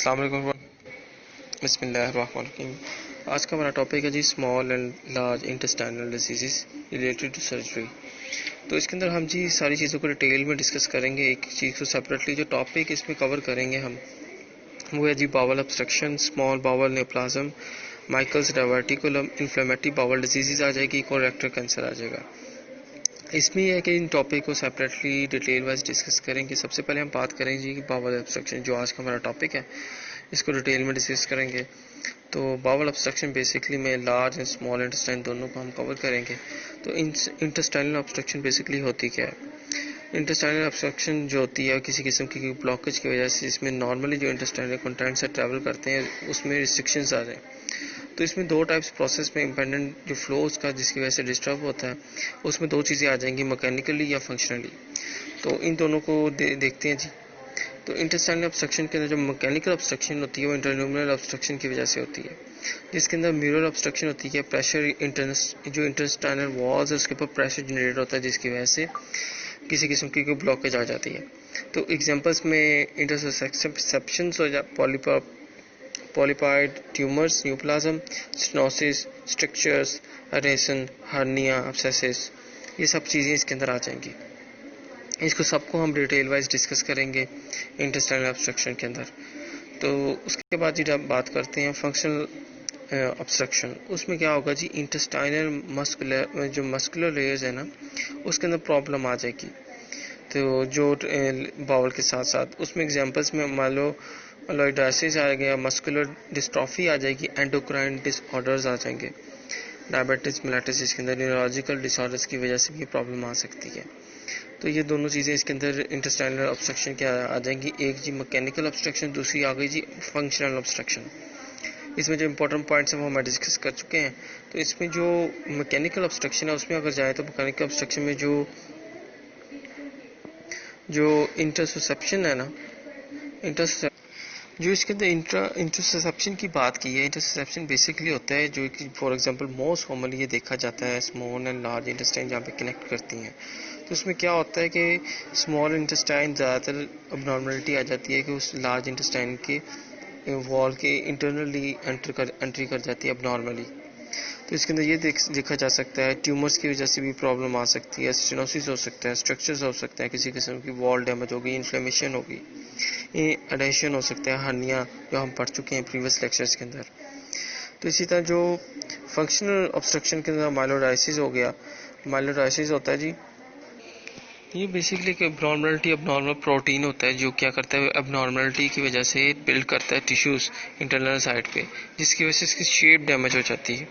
अस्सलाम वालेकुम। बिस्मिल्लाहिर्रहमानिर्रहीम। आज का हमारा टॉपिक है जी small and large intestinal disease related to surgery. तो इसके अंदर हम जी सारी चीज़ों को डिटेल में डिस्कस करेंगे। एक चीज़ को सेपरेटली जो टॉपिक इसमें कवर करेंगे हम वो है जी bowel obstruction, small bowel neoplasm, Meckel's diverticulum, inflammatory bowel disease आ जाएगी, कोरेक्टर कैंसर आ जाएगा। इसमें यह है कि इन टॉपिक को सेपरेटली डिटेल वाइज डिस्कस करेंगे। सबसे पहले हम बात करें जी बावल ऑब्स्ट्रक्शन, जो आज का हमारा टॉपिक है, इसको डिटेल में डिस्कस करेंगे। तो बावल ऑब्स्ट्रक्शन बेसिकली में लार्ज एंड स्मॉल इंटेस्टाइन दोनों को हम कवर करेंगे। तो इंटेस्टाइनल ऑब्स्ट्रक्शन बेसिकली होती क्या है? इंटेस्टाइनल ऑब्स्ट्रक्शन जो होती है किसी किस्म की ब्लॉकेज की वजह से, इसमें नॉर्मली जो इंटेस्टाइनल कंटेंट से ट्रैवल करते हैं उसमें रिस्ट्रिक्शंस आ जाए। तो इसमें दो टाइप्स प्रोसेस में इंपेंडेंट जो फ्लो उसका जिसकी वजह से डिस्टर्ब होता है, उसमें दो चीज़ें आ जाएंगी, मैकेनिकली या फंक्शनली। तो इन दोनों को देखते हैं जी। तो इंटेस्टाइनल ऑब्स्ट्रक्शन के अंदर जो मैकेनिकल ऑब्स्ट्रक्शन होती है वो इंटरन्यूमरल ऑब्स्ट्रक्शन की वजह से होती है, जिसके अंदर म्यूरल ऑब्स्ट्रक्शन होती है। प्रेशर जो इंटेस्टाइनल वॉल्स है उसके ऊपर प्रेशर जनरेट होता है, जिसकी वजह से किसी किस्म की कोई ब्लॉकेज आ जाती है। तो एग्जांपल्स में इंटरसेप्शंस हो जाए, polypoid tumours, neoplasm, stenosis, structures, aeration, hernia, abscesses, ये सब चीज़ें इसके अंदर आ जाएंगी। इसको सबको हम डिटेल वाइज डिस्कस करेंगे इंटेस्टाइनल ऑब्स्ट्रक्शन के अंदर। तो उसके बाद जी जब बात करते हैं फंक्शनल ऑब्स्ट्रक्शन, उसमें क्या होगा जी, इंटेस्टाइनल मस्कुलर जो मस्कुलर लेयर्स है ना उसके अंदर प्रॉब्लम आ जाएगी। तो जो बाउल के साथ साथ उसमें एग्जांपल्स में मान लो अलोइडासिस आ गया, मस्कुलर डिस्ट्रॉफी आ जाएगी, एंडोक्राइन डिसऑर्डर्स आ जाएंगे, डायबिटीज मेलाइटिस, इसके अंदर न्यूरोलॉजिकल डिसऑर्डर्स की वजह से भी प्रॉब्लम आ सकती है। तो ये दोनों चीज़ें इसके अंदर इंटेस्टाइनल ऑब्स्ट्रक्शन क्या आ जाएंगी। एक जी मैकेनिकल ऑब्स्ट्रक्शन, दूसरी आ गई जी फंक्शनल ऑब्स्ट्रक्शन। इसमें जो इंपॉर्टेंट पॉइंट्स हैं वो हम डिस्कस कर चुके हैं। तो इसमें जो मैकेनिकल ऑब्स्ट्रक्शन है उसमें अगर जाए तो मैकेनिकल ऑब्स्ट्रक्शन में जो इंटरसेप्शन है ना, जो इसके अंदर इंटरसेप्शन की बात की है, इंटरसेप्शन बेसिकली होता है जो कि फॉर एग्जांपल मोस्ट कॉमनली ये देखा जाता है स्मॉल एंड लार्ज इंटेस्टाइन जहाँ पे कनेक्ट करती हैं। तो उसमें क्या होता है कि स्मॉल इंटेस्टाइन ज़्यादातर अबनॉर्मलिटी आ जाती है कि उस लार्ज इंटेस्टाइन के वॉल के इंटरनली एंट्री कर जाती है अबनॉर्मली। तो इसके अंदर ये देखा जा सकता है ट्यूमर्स की वजह से भी प्रॉब्लम आ सकती है, स्टेनोसिस हो सकता है, स्ट्रक्चर्स हो सकते हैं, किसी किस्म की वॉल डैमेज होगी, इन्फ्लेमेशन होगी, एडेशन हो सकता है, हर्निया जो हम पढ़ चुके हैं प्रीवियस लेक्चर्स के अंदर। तो इसी तरह जो फंक्शनल ऑब्स्ट्रक्शन के अंदर माइलोडाइसिस हो गया, माइलोडाइसिस होता है जी, ये बेसिकली एक अबनॉर्मल प्रोटीन होता है जो क्या करता है, अबनॉर्मलिटी की वजह से बिल्ड करता है टिश्यूज इंटरनल साइड पे, जिसकी वजह से इसकी शेप डैमेज हो जाती है।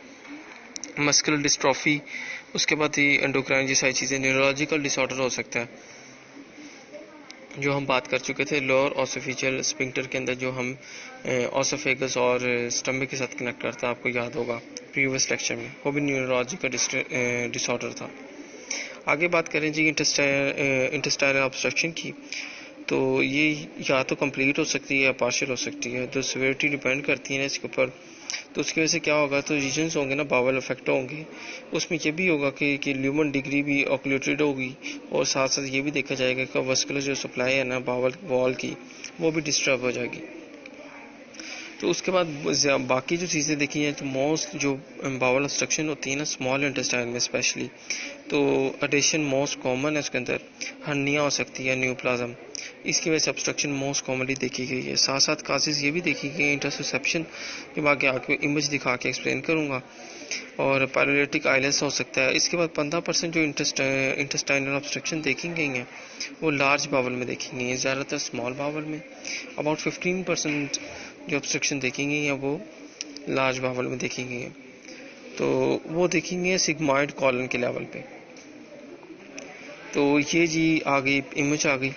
मस्कुलर डिस्ट्रॉफी, उसके बाद ही एंडोक्राइन जैसी चीज़ें, न्यूरोलॉजिकल डिसऑर्डर हो सकता है जो हम बात कर चुके थे लोअर ऑसोफेजियल स्फिंक्टर के अंदर, जो हम ऑसोफेगस और स्टमक के साथ कनेक्ट करता है, आपको याद होगा प्रीवियस लेक्चर में, वो भी न्यूरोलॉजिकल डिसऑर्डर था। आगे बात करें जी इंटेस्टाइनल ऑब्स्ट्रक्शन की, तो ये या तो कंप्लीट हो सकती है या पार्शियल हो सकती है, तो सिवियरिटी डिपेंड करती है ना इसके ऊपर। तो उसकी वजह से क्या होगा, तो रीजन्स होंगे ना, बावल इफेक्ट होंगे, उसमें ये भी होगा कि ल्यूमन डिग्री भी ऑक्लूटेड होगी, और साथ साथ ये भी देखा जाएगा कि वस्कुलर जो सप्लाई है ना बावल वॉल की, वो भी डिस्टर्ब हो जाएगी। तो उसके बाद बाकी जो चीज़ें देखी हैं, तो मोस्ट जो बावल ऑब्स्ट्रक्शन होती है ना स्मॉल इंटेस्टाइन में स्पेशली, तो एडेशन मोस्ट कॉमन है, उसके अंदर हर्निया हो सकती है, न्यूप्लाज्म, इसकी वजह से ऑब्स्ट्रक्शन मोस्ट कॉमनली देखी गई है। साथ साथ कासेस ये भी देखी गई है इंटरसेप्शन के आगे आके इमेज दिखा के एक्सप्लेन करूँगा, और पैरालिटिक आइलेस हो सकता है। इसके बाद 15% जो इंटेस्टाइनल ऑब्स्ट्रक्शन देखी गई हैं वो लार्ज बावल में देखी गई हैं, ज़्यादातर स्मॉल बावल में। अबाउट 15% जो ऑब्स्ट्रक्शन देखी गई हैं वो लार्ज बावल में देखी गई हैं, तो वो देखी गई है सिग्मॉइड कॉलन के लेवल पे। तो ये जी आ गई इमेज, आ गई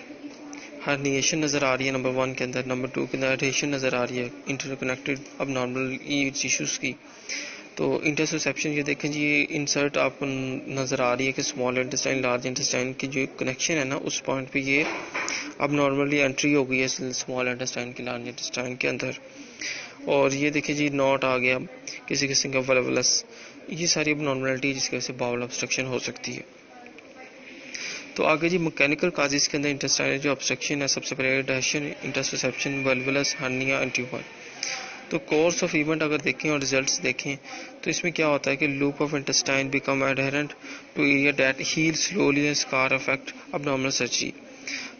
हर्निएशन नज़र आ रही है नंबर 1 के अंदर, नंबर 2 के अंदर एडेशन नज़र आ रही है, इंटरकनेक्टेड अब नॉर्मल टिश्यूज़ की। तो इंटरसेप्शन ये देखें जी, ये इंसर्ट आपको नज़र आ रही है कि स्मॉल इंटेस्टाइन लार्ज इंटेस्टाइन की जो कनेक्शन है ना, उस पॉइंट पे ये अब नॉर्मली एंट्री हो गई है स्मॉल इंटेस्टाइन की लार्ज इंटेस्टाइन के अंदर। और ये देखिए जी नॉट आ गया किसी किस्म का वल्वलस, ये सारी अब नॉर्मलिटी जिसकी वजह से बाउल ऑब्स्ट्रक्शन हो सकती है। तो आगे जी मैकेनिकल काजेस के अंदर इंटेस्टाइनल जो ऑब्स्ट्रक्शन है, सबसे पहले adhesion, intussusception, volvulus, hernia and tumour. तो कोर्स ऑफ इवेंट अगर देखें और रिजल्ट्स देखें तो इसमें क्या होता है कि loop of intestine become adherent to area that heal slowly and scar affect abdominal surgery.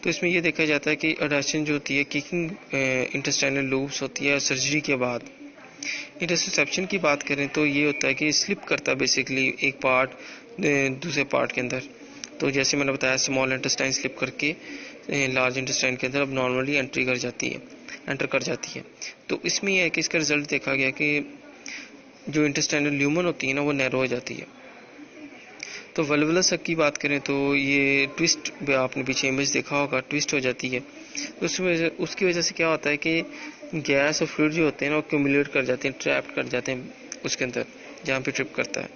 तो इसमें ये देखा जाता है कि एडेशन जो होती है किकिंग इंटेस्टाइनल लूप्स होती है सर्जरी के बाद। इंटरसेप्शन की बात करें तो ये होता है कि स्लिप करता है बेसिकली एक पार्ट दूसरे पार्ट के अंदर। तो जैसे मैंने बताया स्मॉल इंटेस्टाइन स्लिप करके लार्ज इंटेस्टाइन के अंदर अब नॉर्मली एंटर कर जाती है। तो इसमें यह है कि इसका रिजल्ट देखा गया कि जो इंटेस्टाइनल ल्यूमन होती है ना वो नैरो हो जाती है। तो वल्वुलस की बात करें तो ये ट्विस्ट, आपने पीछे इमेज देखा होगा, ट्विस्ट हो जाती है। उसकी वजह से क्या होता है कि गैस और फ्लूइड जो होते हैं ना वो एक्यूमुलेट कर जाते हैं, ट्रैप कर जाते हैं उसके अंदर जहाँ पे ट्रिप करता है।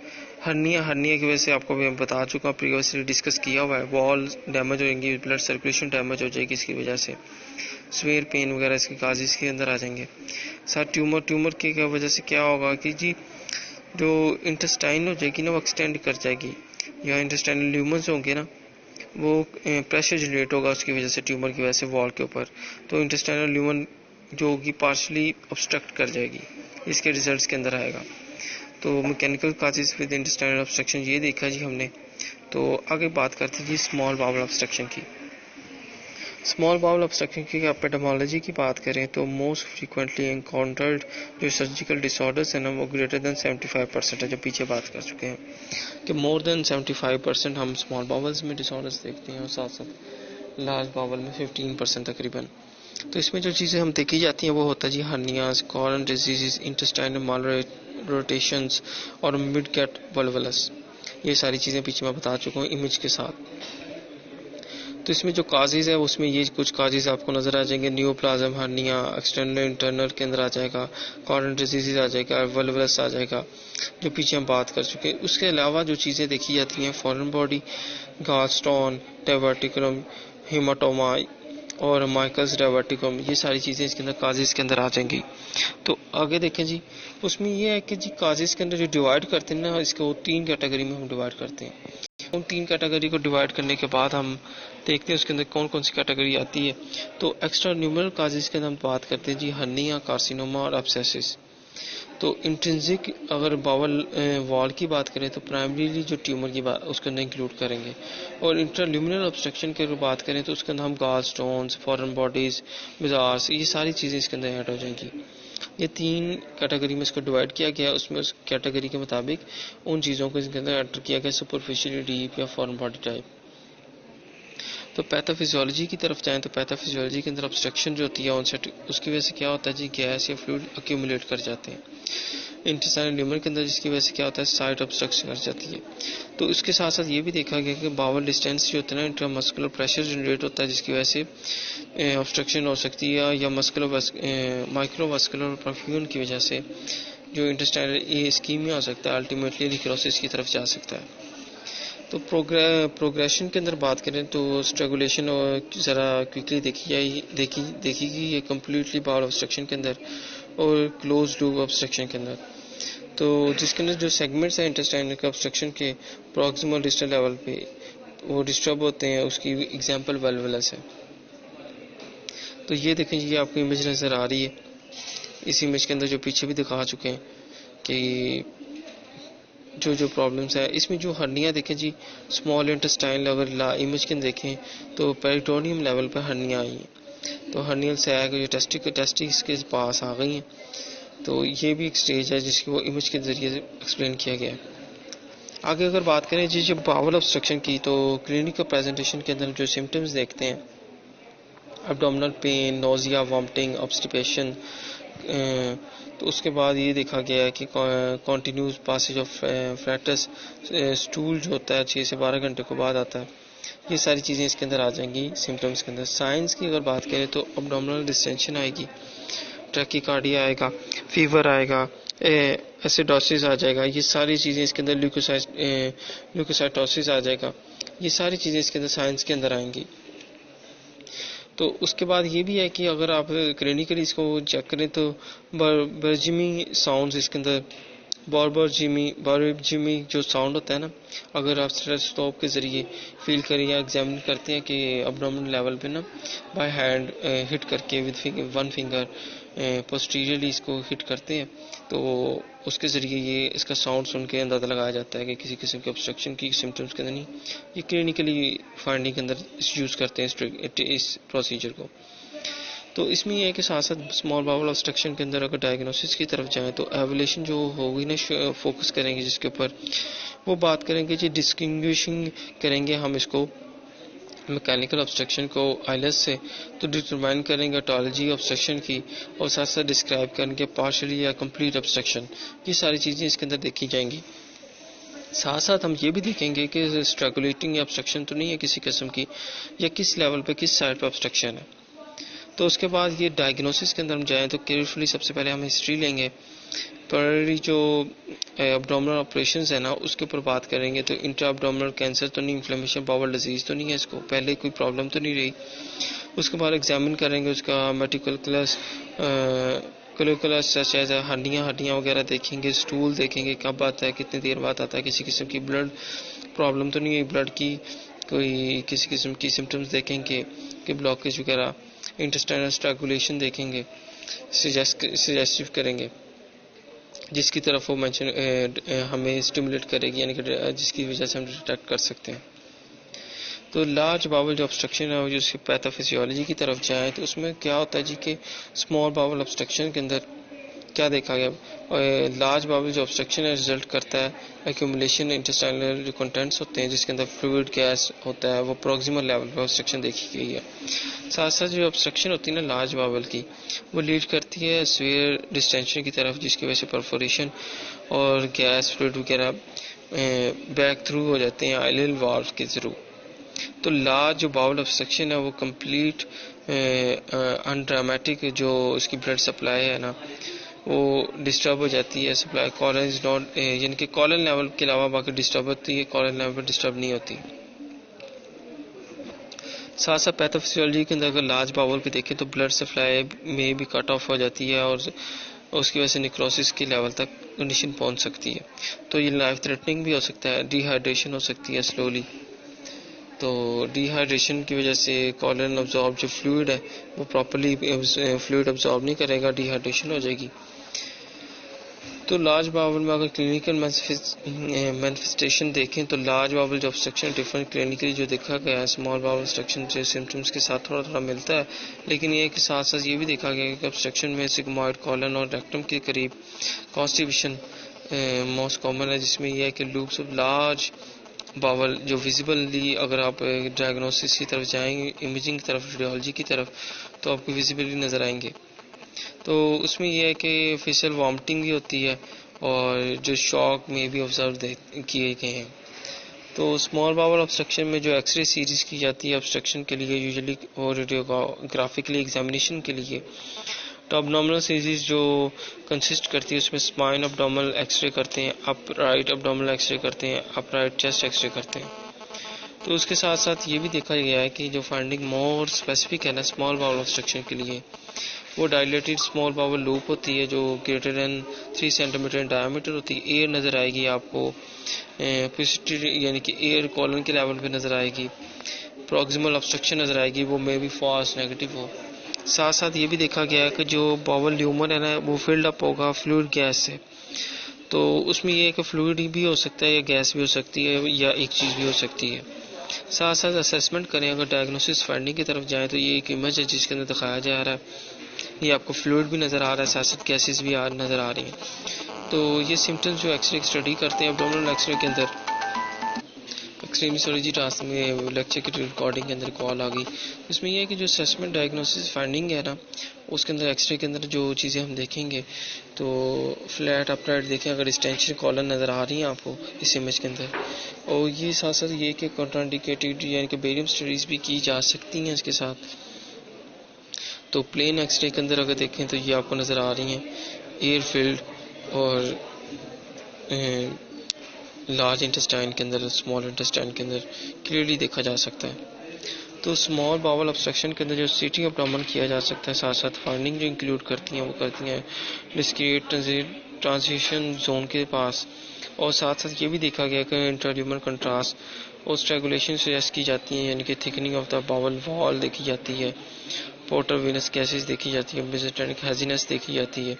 हर्निया की वजह से आपको मैं बता चुका हूँ, प्रीवियसली डिस्कस किया हुआ है, वॉल डैमेज हो जाएंगी, ब्लड सर्कुलेशन डैमेज हो जाएगी इसकी वजह से, स्वेयर पेन वगैरह इसके काजेस के अंदर आ जाएंगे। साथ ट्यूमर की वजह से क्या होगा कि जी जो इंटेस्टाइन हो जाएगी ना वो एक्सटेंड कर जाएगी, या इंटेस्टाइनल ल्यूमन्स होंगे ना वो प्रेशर जनरेट होगा उसकी वजह से, ट्यूमर की वजह से वॉल के ऊपर। तो इंटेस्टाइनल ल्यूमन जो होगी पार्शली ऑब्स्ट्रक्ट कर जाएगी, इसके रिजल्ट्स के अंदर आएगा। तो mechanical causes with intestinal obstruction ये देखा जी हमने। तो आगे बात करते हैं जी स्मॉल बाउल ऑब्स्ट्रक्शन की। स्मॉल बाउल ऑब्स्ट्रक्शन की एपिडेमोलॉजी की बात करें तो मोस्ट फ्रीक्वेंटली एनकाउंटर्ड जो सर्जिकल डिसऑर्डर्स है ना वो ग्रेटर देन 75% है, जो पीछे बात कर चुके हैं कि मोर देन 75% हम स्मॉल बाउल्स में डिसऑर्डर्स देखते हैं और साथ साथ लार्ज बाउल में 15% तकरीबन। तो इसमें जो चीज़ें हम देखी जाती हैं वो होता है जी हर्नियाज, कॉलन डिजीज, इंटेस्टाइनल माल रोटेशंस और मिड कैट वल्वुलस। ये सारी चीज़ें पीछे मैं बता चुका हूँ इमेज के साथ। तो इसमें जो काजेज है उसमें ये कुछ काजेज आपको नजर आ जाएंगे, न्यूप्लाज्म हर्निया, एक्सटर्नल इंटरनल के अंदर आ जाएगा, कॉलन डिजीज आ जाएगा, वल्वुलस आ जाएगा, जो पीछे हम बात कर चुके हैं। उसके अलावा जो चीज़ें देखी जाती हैं foreign body, gallstone, diverticulum, haematoma और माइकल्स डायवर्टिकुलम, ये सारी चीज़ें इसके अंदर काजेज के अंदर आ जाएंगी। तो आगे देखें जी, उसमें ये है कि जी काजेज के अंदर जो डिवाइड करते हैं ना इसको 3 कैटेगरी में हम डिवाइड करते हैं। उन 3 कैटेगरी को डिवाइड करने के बाद हम देखते हैं उसके अंदर कौन कौन सी कैटेगरी आती है। तो एक्स्ट्रा न्यूमरल काजेज के अंदर हम बात करते हैं जी हर्निया, कार्सिनोमा और एब्सेसिस। तो इंट्रिंसिक अगर बावल वॉल की बात करें तो प्राइमरीली जो ट्यूमर की बात उसके अंदर इंक्लूड करेंगे, और इंट्राल्यूमिनल ऑब्स्ट्रक्शन की अगर बात करें तो उसके अंदर हम gall stones, foreign bodies, measures, ये सारी चीज़ें इसके अंदर ऐड हो जाएंगी। ये 3 कैटेगरी में इसको डिवाइड किया गया, उसमें उस कैटेगरी के मुताबिक उन चीज़ों को इसके अंदर एंटर किया गया, सुपरफिशियल, डीप या फॉरेन बॉडी टाइप। तो पैथोफिजियोलॉजी की तरफ जाएं तो पैथोफिजियोलॉजी के अंदर ऑब्स्ट्रक्शन जो होती है उसकी वजह से क्या होता है जी गैस या फ्लूइड अक्यूमुलेट कर जाते हैं इंटेस्टाइनल ल्यूमन के अंदर, जिसकी वजह से क्या होता है साइट ऑब्स्ट्रक्शन कर जाती है। तो इसके साथ साथ ये भी देखा गया कि बावल डिस्टेंस जो होता है ना इंट्रामस्कुलर प्रेशर जनरेट होता है, जिसकी वजह से ऑब्स्ट्रक्शन हो सकती है, या माइक्रोवास्कुलर परफ्यूजन की वजह से जो इंटेस्टाइनल इस्कीमिया हो सकता है, अल्टीमेटली निक्रोसिस की तरफ जा सकता है। तो प्रोग्रेशन के अंदर बात करें तो स्ट्रगुलेशन ज़रा क्विकली देखी गई है कम्प्लीटली बाउल ऑब्स्ट्रक्शन के अंदर और क्लोज लूप ऑब्स्ट्रक्शन के अंदर। तो जिसके अंदर जो सेगमेंट्स हैं इंटेस्टाइनल के ऑब्स्ट्रक्शन के प्रॉक्सिमल डिस्टल लेवल पे वो डिस्टर्ब होते हैं, उसकी एग्जांपल वल्वुलस है। तो ये देखें ये आपको इमेज नज़र आ रही है, इस इमेज के अंदर जो पीछे भी दिखा चुके हैं कि जो प्रॉब्लम्स है इसमें जो हर्निया देखें जी स्मॉल इंटेस्टाइन अगर इमेज के देखें तो पेरिटोनियम लेवल पर हर्निया आई है। तो हर्नियल सैग जो टेस्टिस के पास आ गई हैं। तो ये भी एक स्टेज है जिसकी वो इमेज के जरिए एक्सप्लेन किया गया है। आगे अगर बात करें जी जब बावल ऑब्स्ट्रक्शन की तो क्लिनिकल प्रेजेंटेशन के अंदर जो सिम्टम्स देखते हैं abdominal pain, nausea, vomiting, obstipation, तो उसके बाद ये देखा गया है कि continuous passage of flatus stool जो होता है 6 से 12 घंटे को बाद आता है। ये सारी चीज़ें इसके अंदर आ जाएंगी सिम्टम्स के अंदर। साइंस की अगर बात करें तो एब्डोमिनल डिस्टेंशन आएगी, ट्रैकीकार्डिया आएगा, फीवर आएगा, एसिडोसिस आ जाएगा, ये सारी चीज़ें इसके अंदर ल्यूकोसाइटोसिस आ जाएगा, ये सारी चीज़ें इसके अंदर साइंस के अंदर आएंगी। तो उसके बाद ये भी है कि अगर आप क्लिनिकली इसको चेक करें तो बर्जिमी साउंड्स इसके अंदर बारबरजिमी जो साउंड होता है ना, अगर आप स्टेथोस्कोप के ज़रिए फील करें या एग्जामिन करते हैं कि अब्डोमिनल लेवल पे ना बाय हैंड हिट करके विद वन फिंगर पोस्टीरियरली इसको हिट करते हैं, तो उसके ज़रिए ये इसका साउंड सुन के अंदाज़ा लगाया जाता है कि किसी किस्म के ऑब्स्ट्रक्शन की सिम्टम्स के अंदर नहीं। ये क्लिनिकली फाइंडिंग के अंदर यूज़ करते हैं इस प्रोसीजर को। तो इसमें यह है कि साथ साथ स्मॉल बाउल ऑब्स्ट्रक्शन के अंदर अगर डायग्नोसिस की तरफ जाएं तो एवल्यूशन जो होगी ना फोकस करेंगे जिसके ऊपर, वो बात करेंगे जी डिस्टिंग्विशिंग करेंगे हम इसको मैकेनिकल ऑब्स्ट्रक्शन को आइलेस से, तो डिटरमाइन करेंगे ऑटोलॉजी ऑब्स्ट्रक्शन की, और साथ साथ डिस्क्राइब करेंगे पार्शियली या कंप्लीट ऑब्स्ट्रक्शन। ये सारी चीज़ें इसके अंदर देखी जाएंगी। साथ साथ हम ये भी देखेंगे कि स्ट्रैकुलेटिंग ऑब्स्ट्रक्शन तो नहीं है किसी किस्म की, या किस लेवल पे किस साइड पे ऑब्स्ट्रक्शन है। तो उसके बाद ये डायग्नोसिस के अंदर हम जाएँ तो केयरफुली सबसे पहले हम हिस्ट्री लेंगे, प्रायरी जो एब्डोमिनल ऑपरेशंस है ना उसके ऊपर बात करेंगे। तो इंट्रा एब्डोमिनल कैंसर तो नहीं, इन्फ्लेमेशन बाउल डिजीज़ तो नहीं है, इसको पहले कोई प्रॉब्लम तो नहीं रही। उसके बाद एग्जामिन करेंगे उसका मेटिकुलस सच हड्डियाँ वगैरह देखेंगे, स्टूल देखेंगे कब आता है, कितनी देर बाद आता है, किसी किस्म की ब्लड प्रॉब्लम तो नहीं है, ब्लड की कोई किसी किस्म की सिम्टम्स देखेंगे कि ब्लॉकेज वगैरह, इंटेस्टाइनल स्ट्रैकुलेशन देखेंगे, सजेस्टिव करेंगे जिसकी तरफ वो हमें स्टिमुलेट करेगी, यानी कि जिसकी वजह से हम डिटेक्ट कर सकते हैं। तो लार्ज बाउल जो ऑब्स्ट्रक्शन है जो उसकी पैथोफिजियोलॉजी की तरफ जाए तो उसमें क्या होता है जी कि स्मॉल बाउल ऑब्स्ट्रक्शन के अंदर क्या देखा गया, लार्ज बाउल जो ऑब्स्ट्रक्शन है रिजल्ट करता है एक्यूमुलेशन इंटेस्टाइनल जो कंटेंट्स होते हैं जिसके अंदर फ्लूइड गैस होता है, वो प्रोक्सिमल लेवल पर ऑब्स्ट्रक्शन देखी गई है। साथ साथ जो ऑब्स्ट्रक्शन होती है ना लार्ज बाउल की, वो लीड करती है स्फीयर डिस्टेंशन की तरफ, जिसकी वजह से परफोरेशन और गैस फ्लूइड वगैरह बैक थ्रू हो जाते हैं आइलेल वाल्व के थ्रू। तो लार्ज जो बाउल ऑब्स्ट्रक्शन है वो कंप्लीट अनड्रामेटिक जो उसकी ब्लड सप्लाई है ना वो डिस्टर्ब हो जाती है, सप्लाई कॉलन इज नॉट, यानी कि कॉलन लेवल के अलावा बाकी डिस्टर्ब होती है, कॉलन लेवल पर डिस्टर्ब नहीं होती। साथ साथ पैथोफिजियोलॉजी के अंदर अगर लार्ज बाउल पे देखें तो ब्लड सप्लाई में भी कट ऑफ हो जाती है और उसकी वजह से निक्रोसिस के लेवल तक कंडीशन पहुंच सकती है। तो ये लाइफ थ्रेटनिंग भी हो सकता है, डिहाइड्रेशन हो सकती है स्लोली। तो डिहाइड्रेशन की वजह से कॉलन अब्जॉर्ब जो फ्लूइड है वो प्रॉपर्ली फ्लूइड अब्जॉर्ब नहीं करेगा, डिहाइड्रेशन हो जाएगी। तो लार्ज बाउल में अगर क्लिनिकल मैनिफेस्टेशन देखें तो लार्ज बाउल जो ऑब्स्ट्रक्शन डिफरेंट क्लिनिकली जो देखा गया है स्मॉल बाउल ऑब्स्ट्रक्शन जो सिम्टम्स के साथ थोड़ा थोड़ा मिलता है, लेकिन ये के साथ साथ ये भी देखा गया कि ऑब्स्ट्रक्शन में सिग्मॉइड कॉलन और रेक्टम के करीब कॉन्स्टिपेशन मोस्ट कॉमन है, जिसमें यह है कि लूप्स ऑफ लार्ज बावल जो विजिबली अगर आप डायग्नोसिस की तरफ जाएंगे, इमेजिंग की तरफ, रेडियोलॉजी की तरफ, तो आपको विजिबली नज़र आएंगे। तो उसमें यह है कि फेशियल वॉमिटिंग भी होती है और जो शॉक में भी ऑब्जर्व किए गए हैं। तो स्मॉल बाउल ऑब्स्ट्रक्शन में जो एक्सरे सीरीज की जाती है ऑब्स्ट्रक्शन के लिए यूजुअली और रेडियोग्राफिकली एग्जामिनेशन के लिए, तो अब्डोमिनल सीरीज जो कंसिस्ट करती है उसमें स्पाइन अब्डोमिनल एक्सरे करते हैं, अपराइट अब्डोमिनल एक्सरे करते हैं, अपराइट चेस्ट एक्सरे करते हैं। तो उसके साथ साथ ये भी देखा गया है कि जो फाइंडिंग मोर स्पेसिफिक है ना स्मॉल बाउल ऑब्स्ट्रक्शन के लिए, वो डायलेटेड स्मॉल बाउल लूप होती है जो greater than 3 centimetre in diameter होती है। एयर नज़र आएगी आपको, यानी कि एयर कॉलन के लेवल पे नज़र आएगी, प्रॉक्सिमल ऑब्स्ट्रक्शन नज़र आएगी, वो मे बी फॉल्स नेगेटिव हो। साथ साथ ये भी देखा गया है कि जो बाउल ल्यूमर है ना वो फिल्ड अप होगा फ्लूइड गैस से। तो उसमें ये है कि फ्लूइड भी हो सकता है या गैस भी हो सकती है या एक चीज़ भी हो सकती है। साथ साथ असेसमेंट करें, अगर डायग्नोसिस फाइंडिंग की तरफ जाएं तो ये एक इमेज है जिसके अंदर दिखाया जा रहा है, ये आपको फ्लूइड भी नज़र आ रहा है, साथ साथ गैसेस भी नज़र आ रही हैं। तो ये सिम्टम्स जो एक्सरे स्टडी करते हैं एब्डोमिनल एक्सरे के अंदर, एक्सट्रीमिसोलॉजी टास्क में लेक्चर की रिकॉर्डिंग के अंदर कॉल आ गई, इसमें यह है कि जो असेसमेंट डायग्नोसिस फाइंडिंग है ना उसके अंदर एक्सरे के अंदर जो चीज़ें हम देखेंगे तो फ्लैट अपराइट देखें, अगर डिस्टेंशन कॉलन नज़र आ रही है आपको इस इमेज के अंदर, और ये साथ साथ ये कि कॉन्ट्राइंडिकेटेड यानी कि बेरियम स्टडीज़ भी की जा सकती हैं इसके साथ। तो प्लेन एक्सरे के अंदर अगर देखें तो ये आपको नज़र आ रही हैं एयर फील्ड और लार्ज इंटेस्टाइन के अंदर, स्मॉल इंटेस्टाइन के अंदर क्लियरली देखा जा सकता है। तो स्मॉल बाउल ऑब्स्ट्रक्शन के अंदर जो सीटिंग ऑफ अब्डोमेन किया जा सकता है, साथ साथ फाइंडिंग जो इंक्लूड करती हैं वो करती हैं डिस्क्रीट ट्रांजिशन जोन के पास। और साथ साथ ये भी देखा गया कि इंट्राल्यूमर कंट्रास्ट और स्ट्रेगुलेशन सजेस्ट की जाती है, यानी कि thickening of the bowel wall देखी जाती है, पोर्टर वेनस गैसेस देखी जाती है, मेसेंटेरिक हैजीनेस देखी जाती है।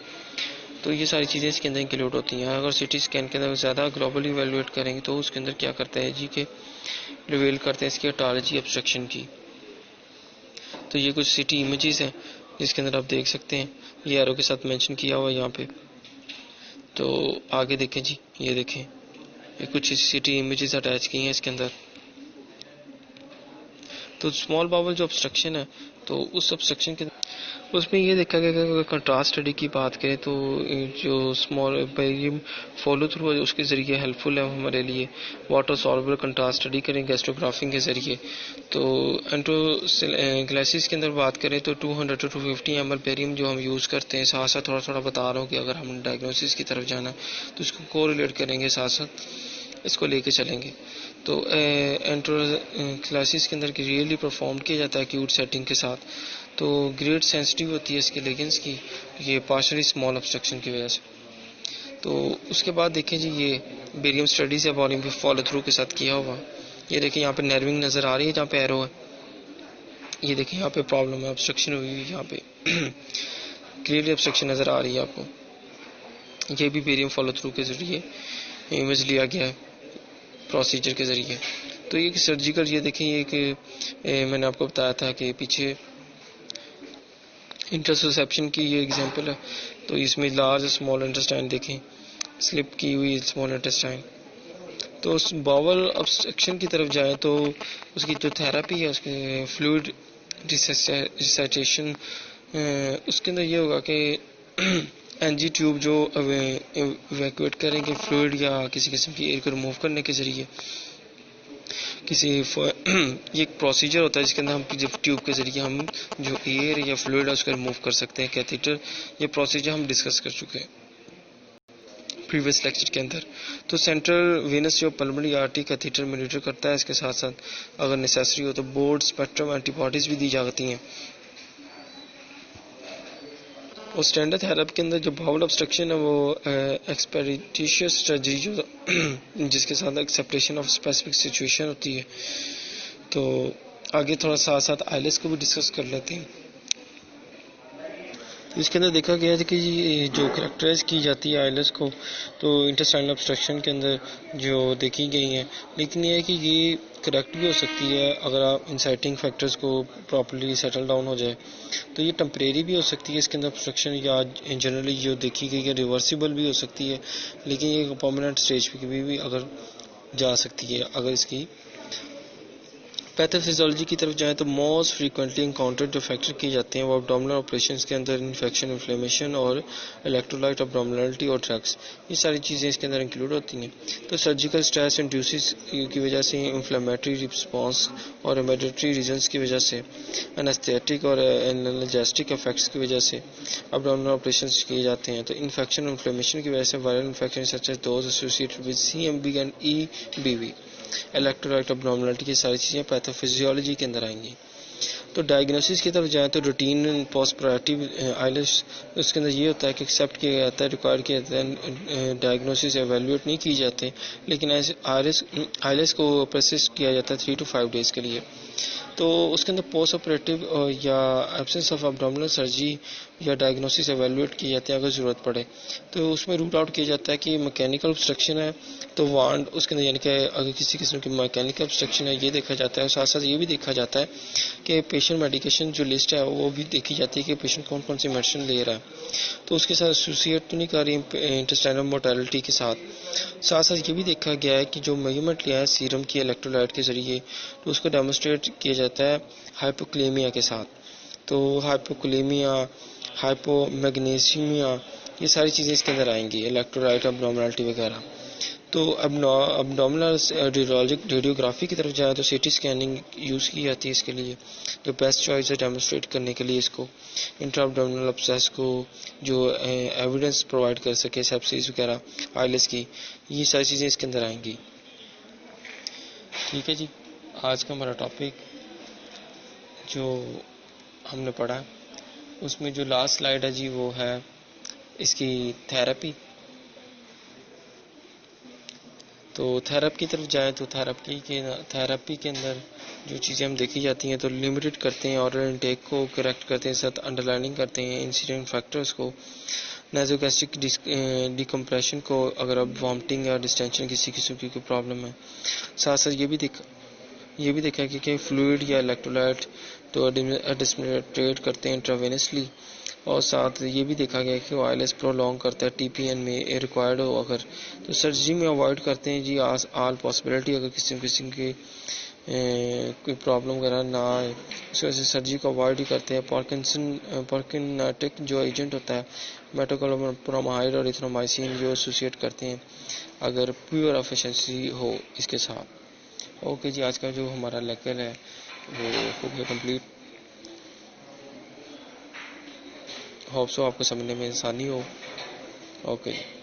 तो ये सारी चीज़ें इसके अंदर इंक्लूड होती हैं। अगर सिटी स्कैन के अंदर ज़्यादा ग्लोबली इवेलुएट करेंगे तो उसके अंदर क्या करता है जी के रिवील करते हैं इसकी ऑटोलॉजी ऑब्स्ट्रक्शन की। तो ये कुछ सिटी इमेजेस हैं जिसके अंदर आप देख सकते हैं, ये एरो के साथ मेंशन किया हुआ है यहाँ पे। तो आगे देखें जी, ये देखें, ये कुछ सिटी इमेजेस अटैच की हैं इसके अंदर। तो स्मॉल बाउल जो ऑब्स्ट्रक्शन है, तो उस ऑब्स्ट्रक्शन के उसमें ये देखा गया कि अगर कंट्रास्ट स्टडी की बात करें तो जो स्मॉल बेरियम फॉलो थ्रू है उसके ज़रिए हेल्पफुल है हमारे लिए। वाटर सॉल्युबल कंट्रास्ट स्टडी करें गैस्ट्रोग्राफिंग के ज़रिए। तो एंट्रोग्लाइसिस के अंदर बात करें तो 200 to 250 ml बेरियम जो हम यूज़ करते हैं, साथ साथ थोड़ा थोड़ा बता रहा हूँ कि अगर हम डायग्नोसिस की तरफ जाना है तो इसको कोरिलेट करेंगे, साथ साथ इसको लेके चलेंगे। तो एंट्रोग्लाइसिस के अंदर रियली परफॉर्म किया जाता है एक्यूट सेटिंग के साथ। तो ग्रेड सेंसिटिव होती है इसके लिगेंड्स की, ये पार्शली स्मॉल ऑब्स्ट्रक्शन की वजह से। तो उसके बाद देखें जी, ये बेरियम स्टडीज है बॉडी में फॉलो थ्रू के साथ किया हुआ। ये देखें यहाँ पे नर्विंग नज़र आ रही है जहाँ पे एरो है, ये देखें यहाँ पे प्रॉब्लम है, ऑब्स्ट्रक्शन हुई हुई यहाँ पे क्लियरली ऑब्स्ट्रक्शन नज़र आ रही है आपको। ये भी बेरियम फॉलो थ्रू के ज़रिए इमेज लिया गया है प्रोसीजर के ज़रिए। तो ये सर्जिकल, ये देखें, ये कि मैंने आपको बताया था कि पीछे इंटरसेप्शन की ये एग्जांपल है। तो इसमें लार्ज स्मॉल इंटेस्टाइन देखें, स्लिप की हुई स्मॉल इंटेस्टाइन। तो उस बाउल ऑब्स्ट्रक्शन की तरफ जाए तो उसकी जो थेरेपी है, उसके फ्लूइड रिसैटेशन, उसके अंदर ये होगा कि एनजी ट्यूब जो इवैक्यूएट करेंगे फ्लूइड या किसी किस्म की एयर को रिमूव करने के ज़रिए किसी ये एक प्रोसीजर होता है जिसके अंदर हम जब ट्यूब के ज़रिए हम जो एयर या फ्लूइड है उसको रिमूव कर सकते हैं, कैथेटर। ये प्रोसीजर हम डिस्कस कर चुके हैं प्रीवियस लेक्चर के अंदर। तो सेंट्रल वेनस जो पल्मोनरी आर्टरी कैथेटर मॉनिटर करता है, इसके साथ साथ अगर नेसेसरी हो तो बोर्ड स्पेक्ट्रम एंटीबॉडीज़ भी दी जाती हैं। और स्टैंडर्ड थेरेपी के अंदर जो बाउल ऑब्स्ट्रक्शन है वो एक्सपेडिटिशियस स्ट्रेटजी जो जिसके साथ एक्सेप्टेशन ऑफ स्पेसिफिक सिचुएशन होती है। तो आगे थोड़ा साथ साथ आईलेस को भी डिस्कस कर लेते हैं। तो इसके अंदर देखा गया है कि जो कैरेक्टराइज की जाती है आईलेस को, तो इंटेस्टाइनल ऑब्स्ट्रक्शन के अंदर जो देखी गई हैं, लेकिन ये है कि ये करेक्ट भी हो सकती है अगर आप इंसाइटिंग फैक्टर्स को प्रॉपर्ली सेटल डाउन हो जाए। तो ये टेम्परेरी भी हो सकती है इसके अंदर ऑब्स्ट्रक्शन, या जनरली जो देखी गई है रिवर्सिबल भी हो सकती है, लेकिन ये परमानेंट स्टेज पे भी अगर जा सकती है। अगर इसकी पैथोफिजियोलॉजी की तरफ जाएं तो मोस्ट फ्रीक्वेंटली इनकाउंटर्ड जो फैक्टर किए जाते हैं वो अब्डोमिनल ऑपरेशंस के अंदर इन्फेक्शन, इन्फ्लेमेशन और इलेक्ट्रोलाइट अब्डोमिनलिटी और ड्रग्स, ये सारी चीज़ें इसके अंदर इंक्लूड होती हैं। तो सर्जिकल स्ट्रेस इंड्यूसिस की वजह से, इन्फ्लेमेटरी रिस्पॉन्स और इमिडिएटरी रीजन्स की वजह से, एनेस्थेटिक और एनाल्जेस्टिक इफेक्ट्स की वजह से अब्डोमिनल ऑपरेशंस किए जाते हैं। तो इन्फेक्शन, इन्फ्लेमेशन की वजह से viral infection such as those associated with CMV and EBV, electrolyte abnormality, की सारी चीज़ें पैथोफिजियोलॉजी के अंदर आएंगी। तो डायग्नोसिस की तरफ जाएं तो रूटीन पोस्ट ऑपरेटिव आईलेस, उसके अंदर ये होता है कि एक्सेप्ट किया जाता है, रिक्वायर किया जाता है, डायग्नोसिस एवेल्यूएट नहीं की जाते, लेकिन आईलेस को परसिस्ट किया जाता है 3 to 5 डेज के लिए। तो उसके अंदर पोस्ट ऑपरेटिव या एब्सेंस ऑफ अब्डोमिनल सर्जरी या डायग्नोसिस एवेल्यूएट किए जाते हैं अगर ज़रूरत पड़े। तो उसमें रूल आउट किया जाता है कि मैकेनिकल ऑब्स्ट्रक्शन है तो वांड उसके अंदर, यानी कि अगर किसी किस्म की मैकेनिकल ऑब्स्ट्रक्शन है ये देखा जाता है। और साथ साथ ये भी देखा जाता है कि पेशेंट मेडिकेशन जो लिस्ट है वो भी देखी जाती है कि पेशेंट कौन कौन सी मेडिसिन ले रहा है, तो उसके साथ एसोसिएट तो नहीं कर रही इंटेस्टाइनल मोर्टेलिटी के साथ। साथ साथ ये भी देखा गया है कि जो मेजरमेंट लिया है सीरम की इलेक्ट्रोलाइट के ज़रिए, तो उसको डेमोस्ट्रेट किया जाता है हाइपोक्लेमिया के साथ। तो हाइपोक्लेमिया, हाइपोमैग्नीशियमिया, ये सारी चीज़ें इसके अंदर आएंगी, इलेक्ट्रोलाइट अब्नॉर्मलिटी वगैरह। तो अब्डोमिनल रेडियोग्राफी की तरफ जाए तो सीटी स्कैनिंग यूज़ की जाती है इसके लिए, जो बेस्ट चॉइस है डेमोस्ट्रेट करने के लिए इसको, इंट्रा अब्डोमिनल अब्सेस को जो एविडेंस प्रोवाइड कर सके सेप्सिस वगैरह आईलेस की, ये सारी चीज़ें इसके अंदर आएंगी। ठीक है जी, आज का हमारा टॉपिक जो हमने पढ़ा उसमें जो लास्ट स्लाइड है जी वो है इसकी थेरेपी। तो थेरेपी की तरफ जाएँ तो थेरेपी के अंदर जो चीज़ें हम देखी जाती हैं तो लिमिटेड करते हैं, ऑरल इनटेक को करेक्ट करते हैं, साथ अंडरलाइनिंग करते हैं इंसिडेंट फैक्टर्स को, नाइजोगैस्ट्रिक डिकम्प्रेशन को अगर अब वॉमिटिंग या डिस्टेंशन किसी किस्म की कोई प्रॉब्लम है। साथ साथ ये भी देखा कि कहीं फ्लूइड या इलेक्ट्रोलाइट तो एडमिनिस्ट्रेट करते हैं इंट्रावेनसली, और साथ ये भी देखा गया कि वायरलेस प्रोलॉन्ग करता है टीपीएन में रिक्वायर्ड हो अगर, तो सर्जरी में अवॉइड करते हैं जी आल पॉसिबिलिटी, अगर किसी के कोई प्रॉब्लम वगैरह ना आए इस वजह से सर्जरी को अवॉइड ही करते हैं। पार्किंनाटिक जो एजेंट होता है मेटोक्लोप्रामाइड और इथ्रोमाइसिन जो एसोसिएट करते हैं अगर प्योर एफिशिएंसी हो इसके साथ। ओके जी, आज का जो हमारा लेक्चर है वो हो गया कंप्लीट। होप सो आपको समझने में आसानी हो। ओके जी।